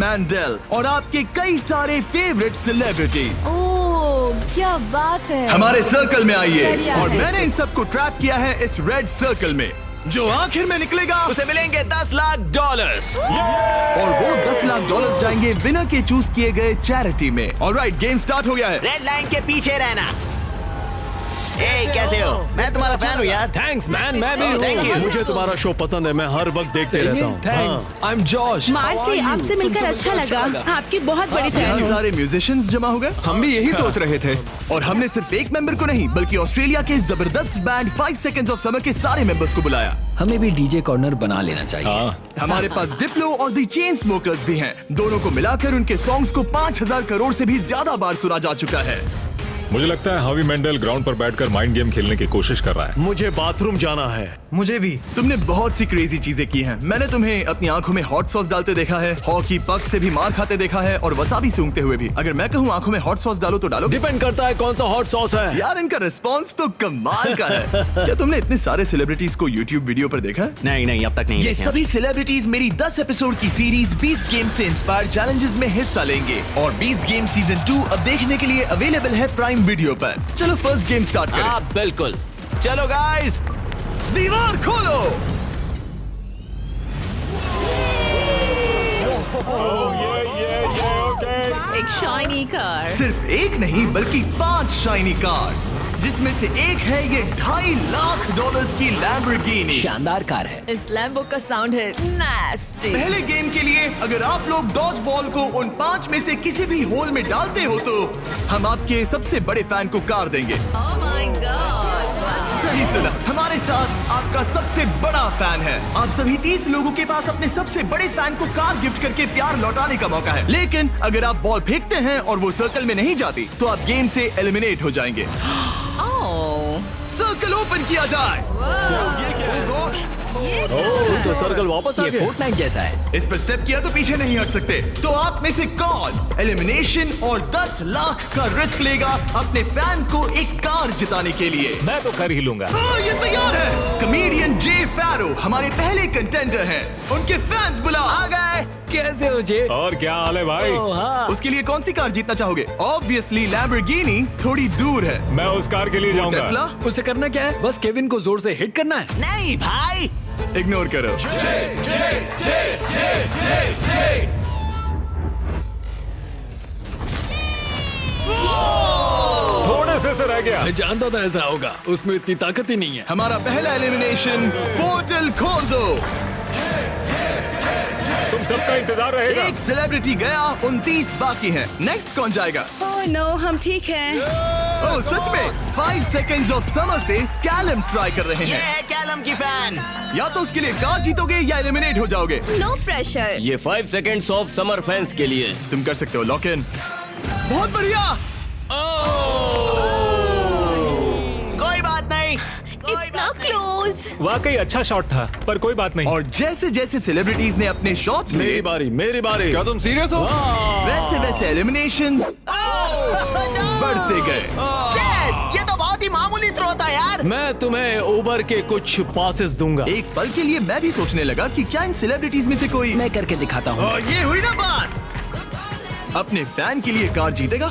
Mendel और आपके कई सारे फेवरेट सेलिब्रिटीज ओह क्या बात है। हमारे सर्कल में आइए बढ़िया और है। मैंने इन सबको ट्रैप किया है इस रेड सर्कल में। जो आखिर में निकलेगा उसे मिलेंगे $10 लाख। और वो $10 लाख जाएंगे विनर के चूज किए गए चैरिटी में। ऑलराइट, गेम स्टार्ट हो गया है। रेड लाइन के पीछे रहना। ए, कैसे हो? मैं तुम्हारा फैन हूँ यार। थैंक्स मैन, मैं भी Oh, thank you. हूँ। मुझे तुम्हारा शो पसंद है, मैं हर वक्त देखते रहता हूँ। Thanks, I am Josh. Marcy, आपसे मिलकर अच्छा लगा। आपकी बहुत बड़ी फैन यहाँ हूँ। सारे म्यूजिशियंस जमा हो गए। हम भी यही सोच रहे थे। और हमने सिर्फ एक मेंबर को नहीं बल्कि ऑस्ट्रेलिया के जबरदस्त बैंड 5 सेकंड्स ऑफ समर के सारे मेंबर्स को बुलाया। हमें भी डीजे कॉर्नर बना लेना चाहिए। हमारे पास डिप्लो और दी चेन स्मोकर्स भी हैं। दोनों को मिलाकर उनके सॉन्ग्स को 5000 करोड़ से भी ज्यादा बार सुना जा चुका है। मुझे लगता है हावी मेंडल ग्राउंड पर बैठकर माइंड गेम खेलने की कोशिश कर रहा है। मुझे बाथरूम जाना है। मुझे भी। तुमने बहुत सी क्रेजी चीजें की हैं। मैंने तुम्हें अपनी आंखों में हॉट सॉस डालते देखा है, हॉकी पक से भी मार खाते देखा है और वसाबी सूंघते हुए भी। अगर मैं कहूँ आंखों में हॉट सॉस डालो तो डालो। डिपेंड करता है कौन सा हॉट सॉस है। यार इनका रिस्पॉन्स तो कमाल का है। क्या तुमने इतने सारे सेलिब्रिटीज को यूट्यूब वीडियो पर देखा है? नहीं, अब तक नहीं ये देखे। सभी सेलिब्रिटीज मेरी 10 एपिसोड की सीरीज 20 गेम से इंस्पायर चैलेंजेस में हिस्सा लेंगे और 20 गेम सीजन 2 अब देखने के लिए अवेलेबल है प्राइम वीडियो पर। चलो फर्स्ट गेम स्टार्ट करें। हाँ बिल्कुल। चलो गाइस, दीवार खोलो। एक शाइनी कार। सिर्फ एक नहीं बल्कि 5 शाइनी कार्स, जिसमें से एक है ये $2.5 लाख की लैम्बोर्गिनी। शानदार कार है। इस लैम्बो का साउंड है नास्टी। पहले गेम के लिए अगर आप लोग डॉज बॉल को उन 5 में से किसी भी होल में डालते हो तो हम आपके सबसे बड़े फैन को कार देंगे। Oh my God. सही सुना, हमारे साथ आपका सबसे बड़ा फैन है। आप सभी 30 लोगों के पास अपने सबसे बड़े फैन को कार गिफ्ट करके प्यार लौटाने का मौका है। लेकिन अगर आप बॉल फेंकते हैं और वो सर्कल में नहीं जाती तो आप गेम से एलिमिनेट हो जाएंगे। सर्कल ओपन किया जाए। तो सर्कल वापस आ ये गया। फोर्टनाइट जैसा है। इस पर स्टेप किया तो पीछे नहीं हट सकते। तो आप में से कौन एलिमिनेशन और 10 लाख का रिस्क लेगा अपने फैन को एक कार जिताने के लिए? मैं तो कर ही लूंगा। ये तैयार है। कमेडियन जे फैरो हमारे पहले कंटेंडर हैं। उनके फैंस बुलाओ। आ गए। कैसे हो जे? और क्या हाल है भाई? ओह, हाँ। उसके लिए कौन सी कार जीतना चाहोगे? ऑब्वियसली लैम्बोर्गिनी थोड़ी दूर है। मैं उस कार के लिए जाऊंगा। टेस्ला उसे करना क्या है? बस केविन को जोर से हिट करना है। नहीं भाई, इग्नोर करो। थोड़े से रह गया। मैं जानता था ऐसा होगा, उसमें इतनी ताकत ही नहीं है। हमारा पहला एलिमिनेशन, पोर्टल खोल दो। तुम सबका इंतजार रहेगा। एक सेलिब्रिटी गया, 29 बाकी हैं। नेक्स्ट कौन जाएगा? ओह नो, हम ठीक हैं। ओह सच में 5 सेकंड्स ऑफ समर से कैलम ट्राई कर रहे ये हैं। है कैलम की फैन। या तो उसके लिए कार जीतोगे या एलिमिनेट हो जाओगे। No pressure. ये 5 सेकंड्स ऑफ समर फैंस के लिए। तुम कर सकते हो लॉक इन। बहुत बढ़िया। कोई बात नहीं। इतना क्लोज। वाकई अच्छा शॉट था, पर कोई बात नहीं। और जैसे जैसे सेलिब्रिटीज ने अपने शॉट्स मेरी लिए, बारी, मेरी बारी। क्या तुम सीरियस हो? वैसे वैसे एलिमिनेशंस बढ़ते गए। Shit, ये तो बहुत ही मामूली थ्रो था यार। मैं तुम्हें उबर के कुछ पासेस दूंगा। एक पल के लिए मैं भी सोचने लगा कि क्या इन सेलिब्रिटीज में से कोई मैं करके दिखाता हूँ। और ये हुई ना बात। अपने फैन के लिए कार जीतेगा।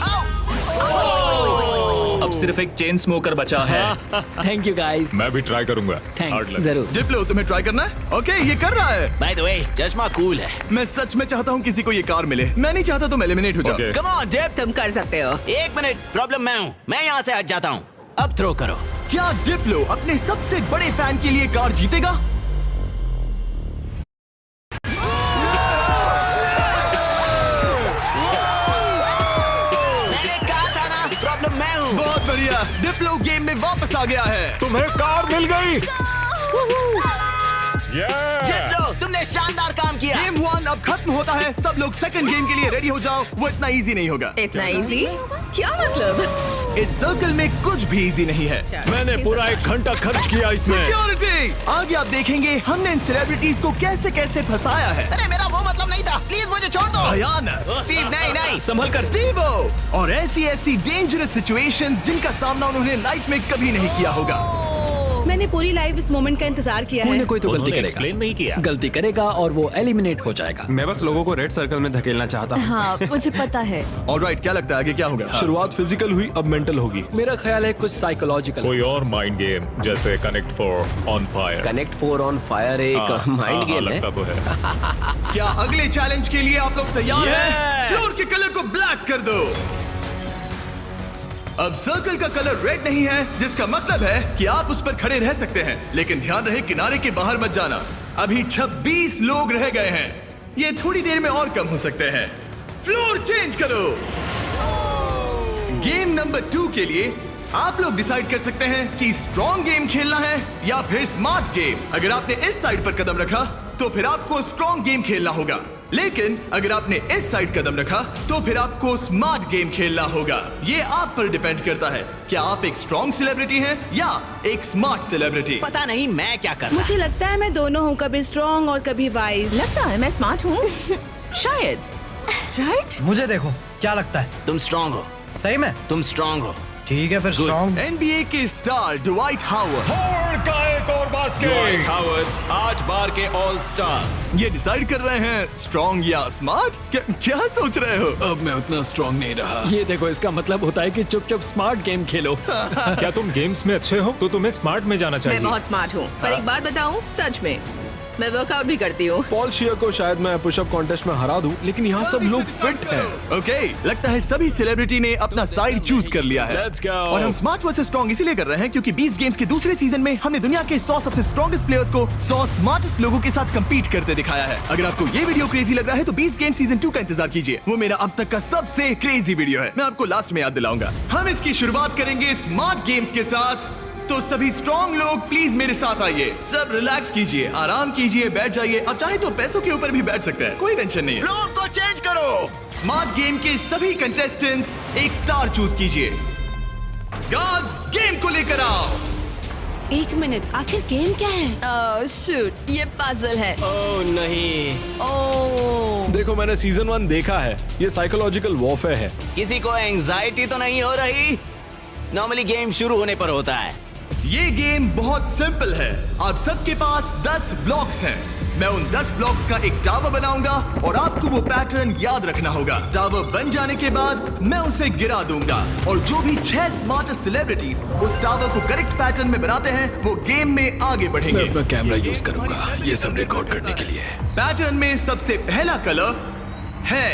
अब सिर्फ एक चेन स्मोकर बचा है। Thank you guys. मैं भी ट्राई करूंगा। Hard thanks, luck। जरूर। डिप्लो तुम्हें ट्राई करना है? ओके, ये कर रहा है। बाय द वे, चश्मा कूल है। मैं सच में चाहता हूँ किसी को ये कार मिले। मैं नहीं चाहता तुम एलिमिनेट हो जाओ। Okay. कम ऑन जेब, तुम कर सकते हो। एक मिनट, प्रॉब्लम मैं हूँ। मैं यहाँ से हट जाता हूँ। अब थ्रो करो। क्या डिप्लो अपने सबसे बड़े फैन के लिए कार जीतेगा? मैंने कहा था ना, प्रॉब्लम मैं हूँ। बहुत बढ़िया, डिप्लो गेम में वापस आ गया है। तुम्हें कार मिल गई। जीत लो, तुमने शानदार काम किया। गेम 1 अब खत्म होता है। सब लोग सेकंड गेम के लिए रेडी हो जाओ। वो इतना इजी नहीं होगा। इतना इजी? क्या मतलब? इस सर्कल में कुछ भी इजी नहीं है। मैंने पूरा 1 घंटा खर्च किया इसमें। सिक्योरिटी, आगे आप देखेंगे हमने इन सेलिब्रिटीज को कैसे कैसे फंसाया है। अरे मेरा वो मतलब नहीं था, प्लीज मुझे छोड़ दो। भयानक। स्टीव, नहीं नहीं। संभल कर। स्टीवो, और ऐसी ऐसी डेंजरस सिचुएशंस जिनका सामना उन्होंने लाइफ में कभी नहीं किया होगा। मैंने पूरी लाइफ इस मोमेंट का इंतजार किया कोई है। ना कोई तो गलती उन्होंने करेगा। एक्सप्लेन नहीं किया। गलती करेगा और वो एलिमिनेट हो जाएगा। मैं बस लोगों को रेड सर्कल में धकेलना चाहता हूँ। हाँ मुझे पता है। ऑलराइट, क्या लगता है आगे क्या होगा? शुरुआत फिजिकल हुई, अब मेंटल होगी। मेरा ख्याल है कुछ साइकोलॉजिकल। कोई और माइंड गेम जैसे connect 4 on fire. Connect 4 on fire एक माइंड गेम है। लगता तो है। क्या अगले चैलेंज के लिए आप लोग तैयार हैं? Yeah! फ्लोर के कलर को ब्लैक कर दो। अब सर्कल का कलर रेड नहीं है, जिसका मतलब है कि आप उस पर खड़े रह सकते हैं, लेकिन ध्यान रहे किनारे के बाहर मत जाना। अभी 26 लोग रह गए हैं, ये थोड़ी देर में और कम हो सकते हैं। फ्लोर चेंज करो। गेम नंबर 2 के लिए आप लोग डिसाइड कर सकते हैं कि स्ट्रॉन्ग गेम खेलना है या फिर स्मार्ट गेम। अगर आपने इस साइड पर कदम रखा तो फिर आपको स्ट्रॉन्ग गेम खेलना होगा, लेकिन अगर आपने इस साइड कदम रखा तो फिर आपको स्मार्ट गेम खेलना होगा। ये आप पर डिपेंड करता है, क्या आप एक स्ट्रॉन्ग सेलिब्रिटी हैं या एक स्मार्ट सेलिब्रिटी। पता नहीं मैं क्या कर रहा। मुझे लगता है मैं दोनों हूँ, कभी स्ट्रॉन्ग और कभी वाइज। लगता है मैं स्मार्ट हूँ। शायद। राइट? मुझे देखो, क्या लगता है? तुम स्ट्रांग हो, सही में? तुम स्ट्रांग हो। ठीक है फिर स्ट्रॉन्ग। NBA के स्टार ड्वाइट हावर्ड का एक और बास्केट। 8 बार के ऑल स्टार। ये डिसाइड कर रहे हैं स्ट्रॉन्ग या स्मार्ट। क्या सोच रहे हो? अब मैं उतना स्ट्रांग नहीं रहा। ये देखो, इसका मतलब होता है कि चुपचाप स्मार्ट गेम खेलो। क्या तुम गेम्स में अच्छे हो तो तुम्हें स्मार्ट में जाना मैं चाहिए। बहुत स्मार्ट हूँ, पर एक बात बताऊँ, सच में मैं वर्कआउट भी करती हूँ। पॉल शियर को शायद मैं पुशअप कॉन्टेस्ट में हरा दूं, लेकिन यहाँ सब लोग फिट हैं। ओके, लगता है सभी सेलिब्रिटी ने अपना साइड चूज कर लिया है। Let's go. और हम स्मार्ट वर्सेस स्ट्रॉन्ग इसीलिए कर रहे हैं क्योंकि 20 गेम्स के दूसरे सीजन में हमने दुनिया के 100 सबसे स्ट्रॉन्गेस्ट प्लेयर्स को 100 स्मार्टेस्ट लोगों के साथ कंपीट करते दिखाया है। अगर आपको ये वीडियो क्रेजी लग रहा है तो 20 गेम सीजन 2 का इंतजार कीजिए। वो मेरा अब तक का सबसे क्रेजी वीडियो है, मैं आपको लास्ट में याद दिलाऊंगा। हम इसकी शुरुआत करेंगे स्मार्ट गेम्स के साथ। तो सभी स्ट्रॉन्ग लोग प्लीज मेरे साथ आइए। सब रिलैक्स कीजिए, आराम कीजिए, बैठ जाइए। अब चाहे तो पैसों के ऊपर भी बैठ सकते हैं, कोई टेंशन नहीं है। फ्लोर को चेंज करो। स्मार्ट गेम के सभी कंटेस्टेंट्स एक स्टार चूज कीजिए। गार्ड्स, गेम को लेकर आओ। 1 मिनट, आखिर गेम क्या है? शूट, ये पजल है। ओह नहीं। ओह देखो, मैंने सीजन 1 देखा है, ये साइकोलॉजिकल वॉरफेयर है। किसी को एंजाइटी तो नहीं हो रही? नॉर्मली गेम शुरू होने पर होता है। ये गेम बहुत सिंपल है। आप सबके पास 10 ब्लॉक्स हैं। मैं उन 10 ब्लॉक्स का एक टावर बनाऊंगा और आपको वो पैटर्न याद रखना होगा। टावर बन जाने के बाद मैं उसे गिरा दूंगा और जो भी 6 स्मार्टेस्ट सेलिब्रिटीज उस टावर को करेक्ट पैटर्न में बनाते हैं वो गेम में आगे मैं बढ़ेंगे। अपना कैमरा यूज करूंगा ये सब रिकॉर्ड करने के लिए। पैटर्न में सबसे पहला कलर है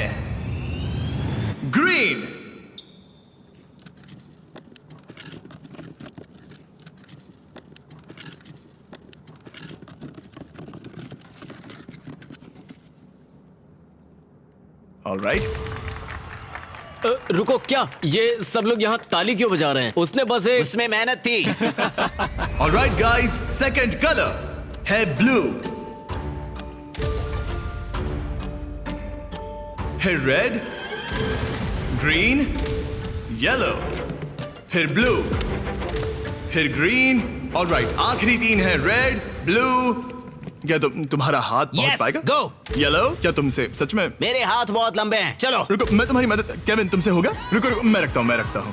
ग्रीन। ऑलराइट, रुको, क्या ये सब लोग यहाँ ताली क्यों बजा रहे हैं? उसने बस एक उसमें मेहनत थी। ऑलराइट गाइस, सेकंड कलर है ब्लू। फिर रेड, ग्रीन, येलो, फिर ब्लू, फिर ग्रीन। ऑलराइट, आखिरी 3 है रेड, ब्लू। क्या तुम्हारा हाथ पहुंच Yes, पाएगा? go. येलो, क्या तुमसे सच में? मेरे हाथ बहुत लंबे हैं। चलो। रुको, मैं तुम्हारी मदद। केविन, तुमसे होगा? रुको, मैं रखता हूँ।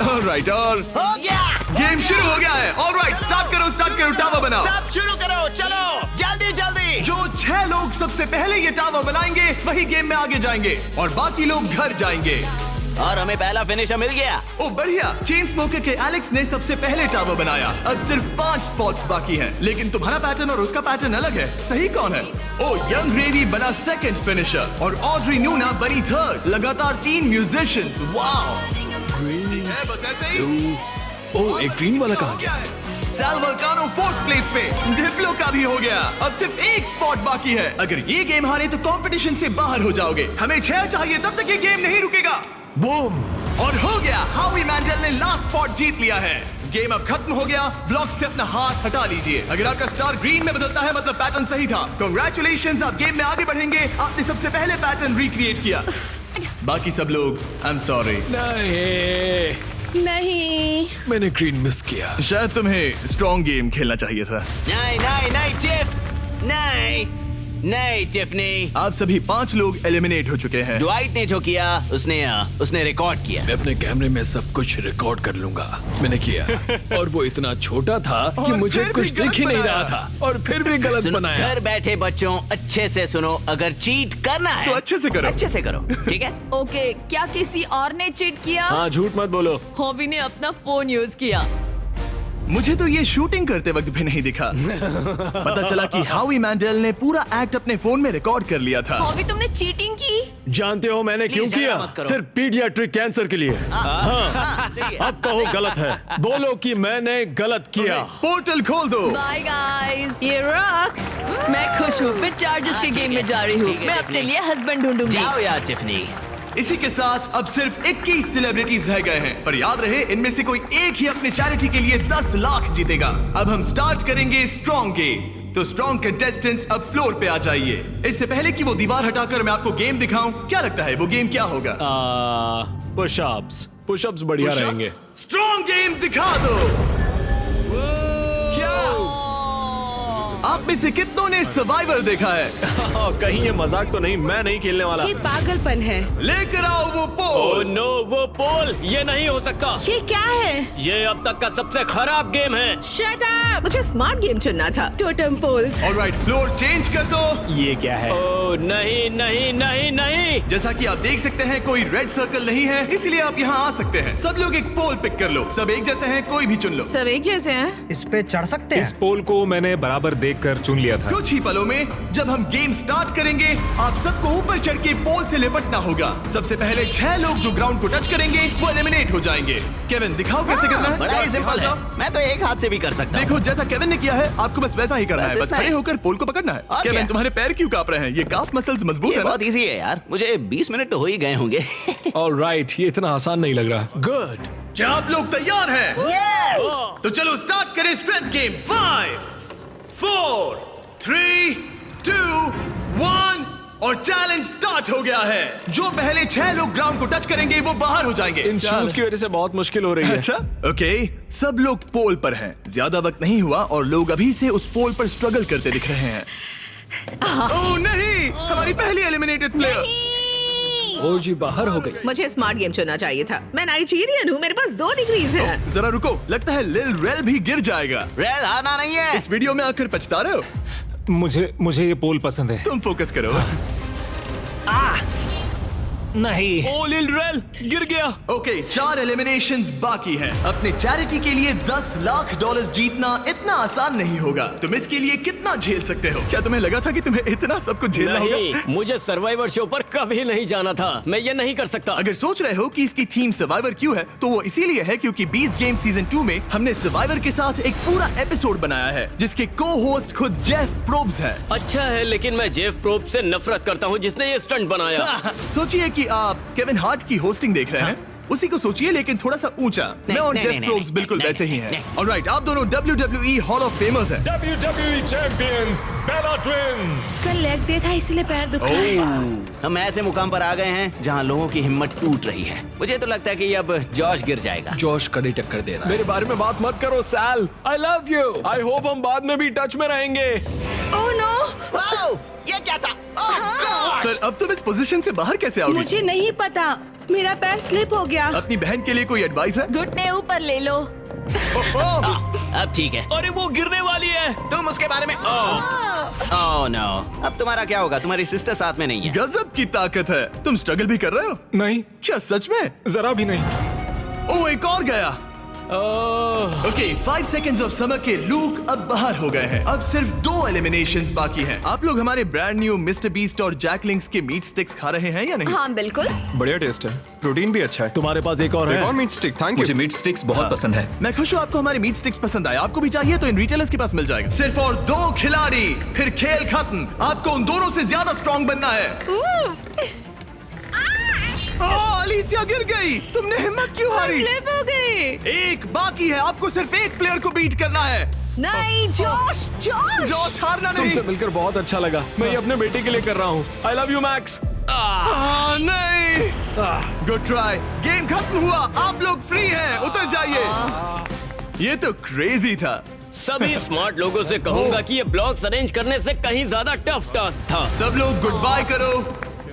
ऑलराइट, और हो गया। गेम शुरू हो गया है। ऑलराइट, स्टार्ट करो, टावर बनाओ। सब शुरू करो, चलो जल्दी जल्दी। जो 6 लोग सबसे पहले ये टावर बनाएंगे वही गेम में आगे जाएंगे और बाकी लोग घर जाएंगे। और हमें पहला फिनिशर मिल गया। ओ बढ़िया, चेन स्मोकर के एलेक्स ने सबसे पहले टावर बनाया। अब सिर्फ 5 स्पॉट्स बाकी हैं, लेकिन तुम्हारा पैटर्न और उसका पैटर्न अलग है। सही कौन है? ओ, यंग रेवी बना सेकंड फिनिशर और ऑड्री न्यूना बनी थर्ड। लगातार 3 म्यूजिशियंस। वाओ, है बस ऐसे ही। ओह, एक ग्रीन वाला कहाँ गया? सैल वल्कानो 4th प्लेस पे। डिप्लो का भी हो गया। अब सिर्फ 1 स्पॉट बाकी है। अगर ये गेम हारे तो कंपटीशन से बाहर हो जाओगे। हमें 6 चाहिए, तब तक ये गेम नहीं रुकेगा। बूम! और हो गया, हावी मैंडल ने लास्ट स्पॉट जीत लिया है। गेम अब खत्म हो गया। ब्लॉक से अपना हाथ हटा लीजिए। अगर आपका स्टार ग्रीन में बदलता है मतलब पैटर्न सही था। कांग्रेचुलेशंस, आप गेम में आगे बढ़ेंगे। आपने सबसे पहले पैटर्न रिक्रिएट किया। बाकी सब लोग, आई एम सॉरी। नहीं, मैंने ग्रीन मिस किया। शायद तुम्हें स्ट्रॉन्ग गेम खेलना चाहिए था। नहीं नहीं नहीं चिप, नहीं। नहीं टिफनी, आप सभी 5 लोग एलिमिनेट हो चुके हैं। ड्वाइट ने जो किया उसने रिकॉर्ड किया। मैं अपने कैमरे में सब कुछ रिकॉर्ड कर लूंगा। मैंने किया और वो इतना छोटा था कि और मुझे फिर कुछ भी गलत दिख ही नहीं बनाया। रहा था और फिर भी गलत सुनो, बनाया। घर बैठे बच्चों अच्छे से सुनो, अगर चीट करना है तो अच्छे से करो। अच्छे से करो, ठीक है? ओके, क्या किसी और ने चीट किया? हाँ, झूठ मत बोलो। हॉबी ने अपना फोन यूज किया। मुझे तो ये शूटिंग करते वक्त भी नहीं दिखा। पता चला कि हावी मैंडल ने पूरा एक्ट अपने फोन में रिकॉर्ड कर लिया था। हॉबी, तुमने चीटिंग की? जानते हो मैंने क्यों Please, झगड़ा किया? मत करो। सिर्फ पीडियाट्रिक कैंसर के लिए। हाँ, सही है। अब कहो गलत है, बोलो कि मैंने गलत किया। पोर्टल खोल दो। Bye guys. ये रॉक। मैं खुश हूँ, मैं चार्जर्स के ठीक गेम है, में जा रही हूँ। ठीक है, मैं टिफनी। अपने लिए हस्बैंड ढूंढूंगी। जाओ यार टिफनी। इसी के साथ अब सिर्फ 21 सेलिब्रिटीज रह गए हैं, पर याद रहे इनमें से कोई एक ही अपने चैरिटी के लिए 10 लाख जीतेगा। अब हम स्टार्ट करेंगे स्ट्रॉन्ग गेम। तो स्ट्रॉन्ग कंटेस्टेंट्स अब फ्लोर पे आ जाइए। इससे पहले कि वो दीवार हटाकर मैं आपको गेम दिखाऊं, क्या लगता है वो गेम क्या होगा? पुशअप्स। पुशअप्स बढ़िया रहेंगे। स्ट्रॉन्ग गेम दिखा दो। क्या आप में से कितनों ने सर्वाइवर देखा है? कहीं ये मजाक तो नहीं, मैं नहीं खेलने वाला। ये पागलपन है। लेकर आओ वो ओह पोल। नो, वो पोल, ये नहीं हो सकता। ये क्या है? ये अब तक का सबसे खराब गेम है। Shut up. मुझे स्मार्ट गेम चुनना था। Totem poles. Alright, floor change कर दो। ये क्या है? ओह नहीं नहीं नहीं नहीं। जैसा कि आप देख सकते हैं कोई रेड सर्कल नहीं है, इसलिए आप यहाँ आ सकते हैं। सब लोग एक पोल पिक कर लो। सब एक जैसे हैं, कोई भी चुन लो। सब एक जैसे हैं। इस पे चढ़ सकते इस हैं? पोल को मैंने बराबर देखकर चुन लिया था। कुछ ही पलों में जब हम गेम स्टार्ट करेंगे, आप सबको ऊपर चढ़ के पोल से लिपटना होगा। सबसे पहले 6 लोग जो ग्राउंड को टच करेंगे वो एलिमिनेट हो जाएंगे। केविन, दिखाओ कैसे करना है। बड़ा ही सिंपल है, मैं तो एक हाथ से भी कर सकता हूँ। देखो, जैसा केविन ने किया है आपको बस वैसा ही करना बस है। बस इतना खड़े ही। होकर पोल को पकड़ना है। और केविन, क्या? तुम्हारे पैर क्यों कांप रहे हैं? ये काफ मसल्स मजबूत ये है ना? बहुत इजी है यार, मुझे 20 मिनट तो हो ही गए होंगे। ऑलराइट, ये इतना आसान नहीं लग रहा। गुड। क्या आप लोग तैयार हैं? Yes! तो चलो स्टार्ट करें स्ट्रेंथ गेम। 5 4 3 2 1 और चैलेंज स्टार्ट हो गया है। जो पहले 6 लोग ग्राउंड को टच करेंगे वो बाहर हो जाएंगे। इन शूज की वजह से बहुत मुश्किल हो रही है। अच्छा, ओके, सब लोग पोल पर हैं। ज्यादा वक्त नहीं हुआ और लोग अभी से उस पोल पर स्ट्रगल करते दिख रहे हैं। ओह नहीं, हमारी पहली एलिमिनेटेड प्लेयर। ओ जी, बाहर हो गई। मुझे स्मार्ट गेम चुनना चाहिए था। मैं नाइजीरियन हूँ, मेरे पास 2 डिग्रीज हैं। जरा रुको, लगता है लिल रेल भी गिर जाएगा। रेल हारना नहीं है। इस वीडियो में आकर पछता रहे हो? मुझे ये पोल पसंद है। तुम फोकस करो। नहीं। ओ लिल रेल गिर गया। ओके, 4 एलिमिनेशंस बाकी हैं। अपने चैरिटी के लिए 10 लाख डॉलर्स जीतना इतना आसान नहीं होगा। तुम इसके लिए कितना झेल सकते हो? क्या तुम्हें लगा था कि तुम्हें इतना सब कुछ झेलना होगा? मुझे सर्वाइवर शो पर कभी नहीं जाना था। मैं ये नहीं कर सकता। अगर सोच रहे हो कि इसकी थीम सर्वाइवर क्यों है, तो वो इसीलिए है क्योंकि 20 गेम सीजन 2 में हमने सर्वाइवर के साथ एक पूरा एपिसोड बनाया है जिसके को होस्ट खुद जेफ प्रोब्स है। अच्छा है, लेकिन मैं जेफ प्रोब से नफरत करता हूँ जिसने ये स्टंट बनाया। सोचिए कि आप केविन हार्ट की होस्टिंग देख रहे हैं, उसी को सोचिए लेकिन थोड़ा सा ऊंचा। मैं और नहीं, जेफ नहीं, प्रोब्स नहीं, बिल्कुल नहीं, वैसे ही नहीं, हैं। ऑलराइट, आप दोनों WWE हॉल ऑफ फेमर्स हैं। WWE चैंपियंस बेला ट्विन्स। कल लेग डे था इसलिए पैर दुख रहा है। हम ऐसे मुकाम पर आ गए हैं जहाँ लोगों की हिम्मत टूट रही है। मुझे तो लगता है कि अब जॉश गिर जाएगा। जोश कड़ी टक्कर दे रहा है। मेरे बारे में बात मत करो Sal. I love you. I hope हम बाद में भी टच में रहेंगे। ओह नो, वाओ, ये क्या था? ओह गॉड! पर अब तुम इस पोजीशन से बाहर कैसे आओगे? मुझे नहीं पता, मेरा पैर स्लिप हो गया। अपनी बहन के लिए कोई एडवाइस है? घुटने ऊपर ले लो। अब ठीक है। अरे वो गिरने वाली है। तुम उसके बारे में ओह नो। अब तुम्हारा क्या होगा? तुम्हारी सिस्टर साथ में नहीं है। गजब की ताकत है। तुम स्ट्रगल भी कर रहे हो? नहीं, क्या सच में? जरा भी नहीं। ओह, एक और गया। ओके, 5 सेकंड्स ऑफ समर के लूक अब बाहर हो गए हैं। अब सिर्फ 2 एलिमिनेशंस बाकी हैं। आप लोग हमारे ब्रांड न्यू मिस्टर बीस्ट और जैक लिंक्स के मीट स्टिक्स खा रहे हैं या नहीं? हाँ बिल्कुल। बढ़िया टेस्ट है, प्रोटीन भी अच्छा है। तुम्हारे पास एक और है? एक और मीट स्टिक। थैंक मुझे मीट स्टिक्स बहुत पसंद है। मैं खुश हूँ आपको हमारे मीट स्टिक्स पसंद आए। आपको भी चाहिए तो इन रिटेलर्स के पास मिल जाएगा। सिर्फ और 2 खिलाड़ी, फिर खेल खत्म। आपको उन दोनों से ज्यादा स्ट्रॉन्ग बनना है। अलीसिया गिर गई। तुमने हिम्मत क्यों हारी? स्लिप हो गई। एक बाकी है, आपको सिर्फ एक प्लेयर को बीट करना है। नहीं, जोश जोश। जॉश, हारना नहीं। तुमसे मिलकर बहुत अच्छा लगा। मैं ये अपने बेटे के लिए कर रहा हूँ। आई लव यू मैक्स। नहीं, गुड ट्राई। गेम खत्म हुआ, आप लोग फ्री हैं, उतर जाइए। ये तो क्रेजी था। सभी स्मार्ट लोगों से कहूंगा कि ये ब्लॉक्स अरेंज करने से कहीं ज्यादा टफ टास्क था। सब लोग गुड बाय करो।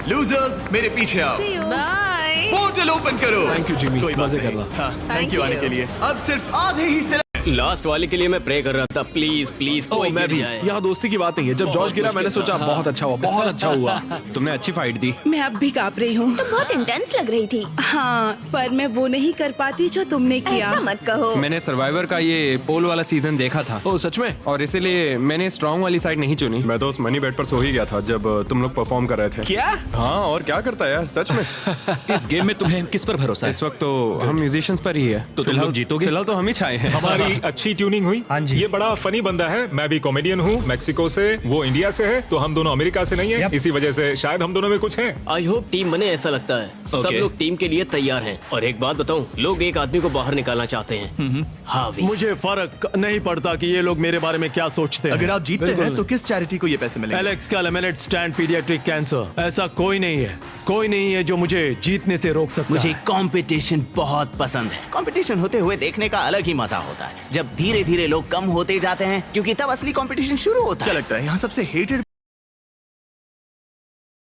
लूजर्स मेरे पीछे आओ। बाय। पोर्टल ओपन करो। थैंक यू जिमी, कोई बात मजे नहीं। कर रहा। हाँ, थैंक यू आने के लिए। अब सिर्फ आधे ही से लास्ट वाले के लिए मैं प्रे कर रहा था, प्लीज प्लीज कोई मैं गिर भी। जाए। यहाँ दोस्ती की बात नहीं है। जब जॉर्ज गिरा मैंने सोचा बहुत अच्छा हुआ, बहुत अच्छा हुआ। तुमने अच्छी फाइट दी। मैं अब भी कांप रही हूँ। तुम बहुत इंटेंस लग रही थी। हाँ, पर मैं वो नहीं कर पाती जो तुमने किया। ऐसा मत कहो। मैंने सर्वाइवर का ये पोल वाला सीजन देखा था। ओ सच में? और इसीलिए मैंने स्ट्रांग वाली साइड नहीं चुनी। मैं तो उस मनी बेड पर सो ही गया था जब तुम लोग परफॉर्म कर रहे थे। क्या? हाँ, और क्या करता है यार, सच में। इस गेम में तुम्हें किस पर भरोसा है? इस वक्त तो हम म्यूजिशियंस पर ही है। तो तुम लोग जीतोगे? फिलहाल तो हम ही छाए हैं। हमारी अच्छी ट्यूनिंग हुई। हाँ जी। ये बड़ा फनी बंदा है। मैं भी कॉमेडियन हूँ, मैक्सिको से, वो इंडिया से है, तो हम दोनों अमेरिका से नहीं है। Yep. इसी वजह से शायद हम दोनों में कुछ है। आई होप टीम बने, ऐसा लगता है। सब Okay. लोग टीम के लिए तैयार हैं। और एक बात बताऊं, लोग एक आदमी को बाहर निकालना चाहते हैं। हावी। मुझे फर्क नहीं पड़ता कि ये लोग मेरे बारे में क्या सोचते हैं। अगर आप जीतते हैं तो किस चैरिटी को ये पैसे मिलेंगे? एलेक्स का लेमिनेट स्टैंड पीडियाट्रिक कैंसर। ऐसा कोई नहीं है, कोई नहीं है जो मुझे जीतने से रोक सकता मुझे है। कंपटीशन बहुत पसंद है। कंपटीशन होते हुए देखने का अलग ही मजा होता है, जब धीरे धीरे लोग कम होते जाते हैं, क्योंकि तब असली कंपटीशन शुरू होता क्या है। लगता है यहाँ सबसे हेटेड